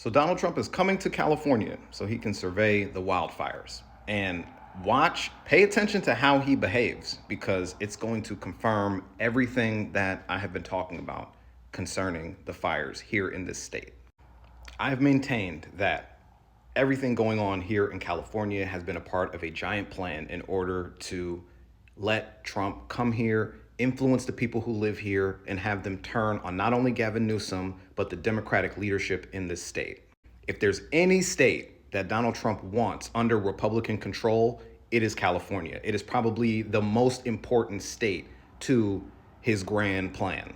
So Donald Trump is coming to California so he can survey the wildfires and pay attention to how he behaves, because it's going to confirm everything that I have been talking about concerning the fires here in this state. I've maintained that everything going on here in California has been a part of a giant plan in order to let Trump come here, influence the people who live here, and have them turn on not only Gavin Newsom, but the Democratic leadership in this state. If there's any state that Donald Trump wants under Republican control, it is California. It is probably the most important state to his grand plan.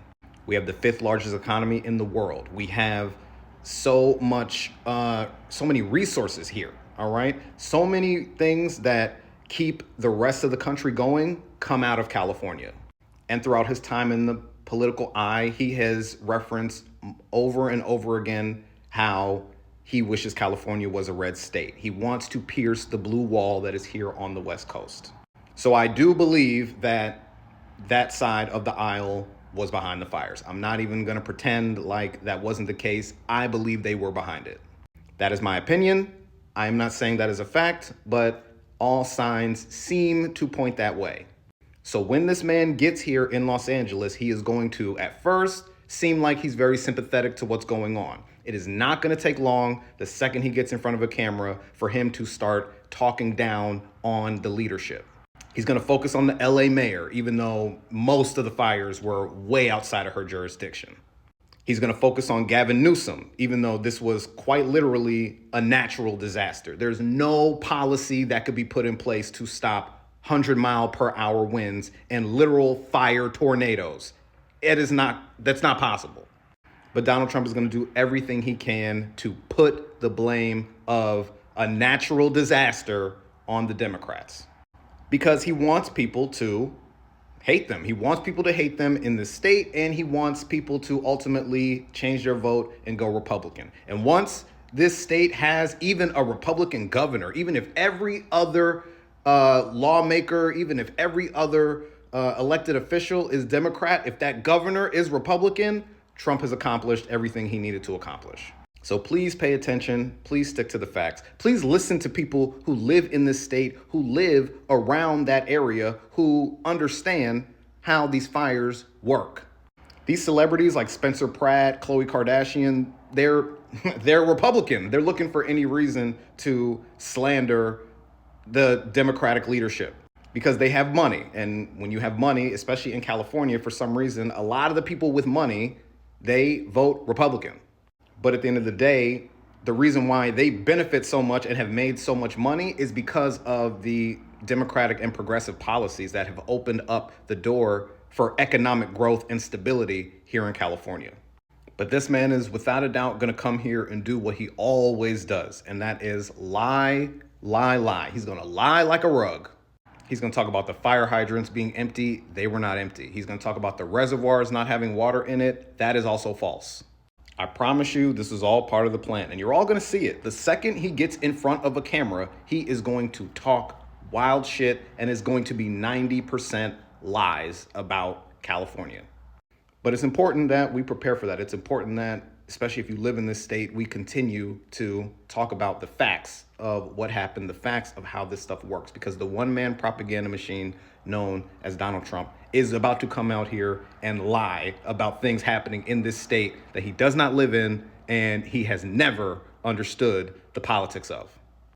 We have the fifth largest economy in the world. We have so many resources here, all right? So many things that keep the rest of the country going come out of California. And throughout his time in the political eye, he has referenced over and over again how he wishes California was a red state. He wants to pierce the blue wall that is here on the West Coast. So I do believe that that side of the aisle was behind the fires. I'm not even going to pretend like that wasn't the case. I believe they were behind it. That is my opinion. I am not saying that is a fact, but all signs seem to point that way. So when this man gets here in Los Angeles, he is going to, at first, seem like he's very sympathetic to what's going on. It is not going to take long, the second he gets in front of a camera, for him to start talking down on the leadership. He's going to focus on the LA mayor, even though most of the fires were way outside of her jurisdiction. He's going to focus on Gavin Newsom, even though this was quite literally a natural disaster. There's no policy that could be put in place to stop 100-mile-per-hour winds and literal fire tornadoes. That's not possible. But Donald Trump is going to do everything he can to put the blame of a natural disaster on the Democrats, because he wants people to hate them. He wants people to hate them in the state, and he wants people to ultimately change their vote and go Republican. And once this state has even a Republican governor, even if every other lawmaker, even if every other elected official is Democrat, if that governor is Republican, Trump has accomplished everything he needed to accomplish. So please pay attention. Please stick to the facts. Please listen to people who live in this state, who live around that area, who understand how these fires work. These celebrities like Spencer Pratt, Khloe Kardashian, they're Republican. They're looking for any reason to slander the Democratic leadership because they have money. And when you have money, especially in California, for some reason, a lot of the people with money, they vote Republican. But at the end of the day, the reason why they benefit so much and have made so much money is because of the democratic and progressive policies that have opened up the door for economic growth and stability here in California. But this man is without a doubt going to come here and do what he always does, and that is lie, lie, lie. He's going to lie like a rug. He's going to talk about the fire hydrants being empty. They were not empty. He's going to talk about the reservoirs not having water in it. That is also false. I promise you, this is all part of the plan, and you're all going to see it. The second he gets in front of a camera, he is going to talk wild shit and is going to be 90% lies about California. But it's important that we prepare for that. It's important that, especially if you live in this state, we continue to talk about the facts of what happened, the facts of how this stuff works, because the one-man propaganda machine known as Donald Trump is about to come out here and lie about things happening in this state that he does not live in and he has never understood the politics of.